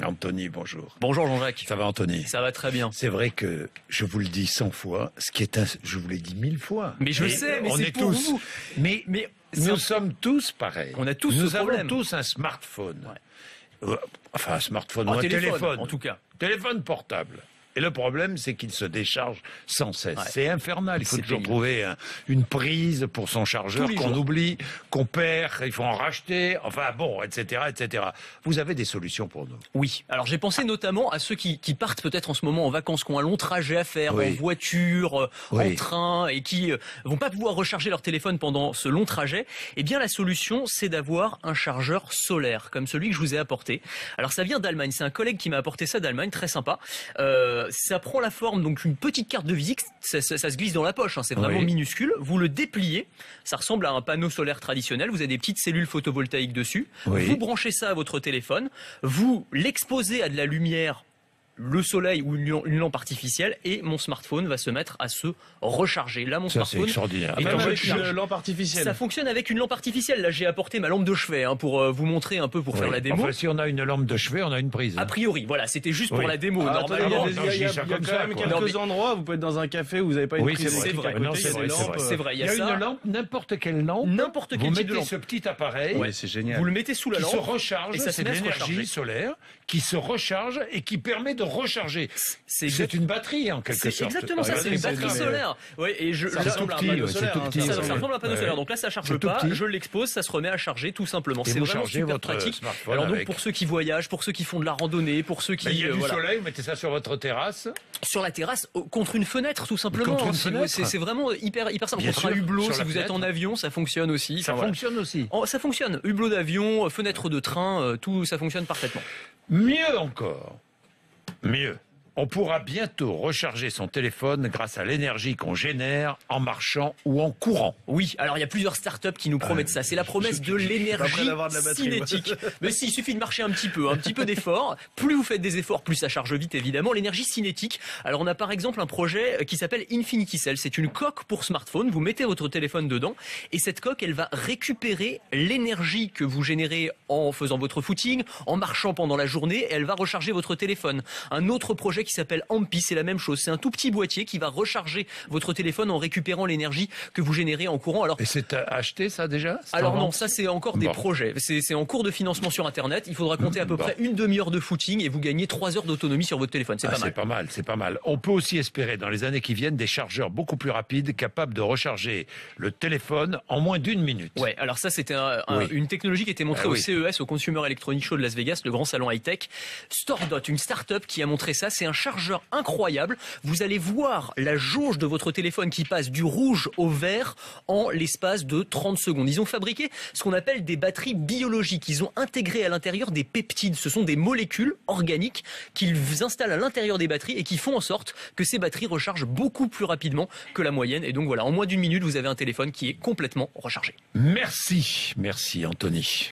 Anthony, bonjour. Bonjour Jean-Jacques. Ça va Anthony? Ça va très bien. C'est vrai que je vous le dis 100 fois, ce qui est je vous l'ai dit 1000 fois. Mais je sais, mais on c'est est pour tous. vous. Mais nous sommes tous pareils. On a tous nous ce avons problème. tous un smartphone. Enfin, un smartphone, Un ou un téléphone, en tout cas. Téléphone portable. Et le problème, c'est qu'il se décharge sans cesse. Ouais. C'est infernal. Il faut C'est toujours pénible. trouver une prise pour son chargeur Tous les qu'on jours. oublie, qu'on perd, il faut en racheter, enfin bon, etc., etc. Vous avez des solutions pour nous? Oui. Alors j'ai pensé notamment à ceux qui partent peut-être en ce moment en vacances, qui ont un long trajet à faire, Oui. en voiture, Oui. en train, et qui vont pas pouvoir recharger leur téléphone pendant ce long trajet. Eh bien la solution, c'est d'avoir un chargeur solaire, comme celui que je vous ai apporté. Alors ça vient d'Allemagne. C'est un collègue qui m'a apporté ça d'Allemagne, très sympa. Ça prend la forme donc une petite carte de visite. Ça se glisse dans la poche. Hein, c'est vraiment Oui. minuscule. Vous le dépliez. Ça ressemble à un panneau solaire traditionnel. Vous avez des petites cellules photovoltaïques dessus. Oui. Vous branchez ça à votre téléphone. Vous l'exposez à de la lumière, le soleil ou une lampe artificielle, et mon smartphone va se mettre à se recharger. Là, mon Ça, c'est smartphone extraordinaire. est Même en avec recharge. une lampe artificielle. Ça fonctionne avec une lampe artificielle. Là, j'ai apporté ma lampe de chevet pour vous montrer un peu, pour faire Oui. la démo. Enfin, si on a une lampe de chevet, on a une prise. A priori, voilà, c'était juste Oui. pour la démo. Ah, attendez, Normalement, il y a, des- il y a- je dis ça il y a comme quand ça, même quoi. quelques Non, mais- endroits où vous pouvez être dans un café où vous n'avez pas une Oui, prise c'est vrai. électrique à Non, côté, c'est il y a vrai, des c'est lampes. vrai. c'est vrai, il Il y a ça. une lampe, n'importe quelle lampe. N'importe quel Vous type de mettez lampe. ce petit appareil Oui, c'est génial. Vous le mettez sous la qui lampe. se recharge, et ça se c'est de met à se l'énergie recharger. solaire qui se recharge et qui permet de recharger. C'est C'est une batterie en quelque C'est sorte. exactement ça, Ouais, c'est une c'est- batterie solaire. Ouais, et Ça C'est ressemble tout à un petit, panneau ouais, c'est solaire, tout hein, petit. ça Ouais. ressemble à un panneau Ouais. solaire. Donc là, ça charge C'est tout pas. petit. Je l'expose, ça se remet à charger tout simplement. Et C'est vous vraiment chargez super votre pratique. smartphone Alors donc avec. pour ceux qui voyagent, pour ceux qui font de la randonnée, pour ceux qui Ben, il y a du voilà. soleil, vous mettez ça sur votre terrasse. Sur la terrasse, contre une fenêtre tout simplement. Contre une Si vous- fenêtre. C'est vraiment hyper simple. Bien Contre un sûr, hublot, sur si la vous êtes fenêtre. en avion, ça fonctionne aussi. Ça Enfin, voilà. fonctionne aussi. Oh, ça fonctionne. Hublot d'avion, fenêtre de train, tout ça fonctionne parfaitement. Mieux encore. Mieux. On pourra bientôt recharger son téléphone grâce à l'énergie qu'on génère en marchant ou en courant. Oui, alors il y a plusieurs startups qui nous promettent ça. C'est la promesse de Pas l'énergie prêt d'avoir de la batterie, moi. cinétique. Mais si, il suffit de marcher un petit peu d'effort. Plus vous faites des efforts, plus ça charge vite, évidemment. L'énergie cinétique. Alors on a par exemple un projet qui s'appelle Infinity Cell. C'est une coque pour smartphone. Vous mettez votre téléphone dedans et cette coque, elle va récupérer l'énergie que vous générez en faisant votre footing, en marchant pendant la journée. Et elle va recharger votre téléphone. Un autre projet qui s'appelle Ampy, c'est la même chose. C'est un tout petit boîtier qui va recharger votre téléphone en récupérant l'énergie que vous générez en courant. Alors Et c'est acheté ça déjà? C'est alors en non, vente? ça c'est encore des Bon. projets. C'est en cours de financement sur Internet. Il faudra compter à peu près une demi-heure de footing et vous gagnez 3 heures d'autonomie sur votre téléphone. C'est Ah, pas mal. c'est pas mal, c'est pas mal. On peut aussi espérer dans les années qui viennent des chargeurs beaucoup plus rapides, capables de recharger le téléphone en moins d'une minute. Ouais, alors ça c'était Oui. une technologie qui était montrée Ah au oui. CES, au Consumer Electronics Show de Las Vegas, le grand salon high-tech. StoreDot, une start-up qui a montré ça, c'est un chargeur incroyable. Vous allez voir la jauge de votre téléphone qui passe du rouge au vert en l'espace de 30 secondes. Ils ont fabriqué ce qu'on appelle des batteries biologiques. Ils ont intégré à l'intérieur des peptides. Ce sont des molécules organiques qu'ils installent à l'intérieur des batteries et qui font en sorte que ces batteries rechargent beaucoup plus rapidement que la moyenne. Et donc voilà, en moins d'une minute, vous avez un téléphone qui est complètement rechargé. Merci Anthony.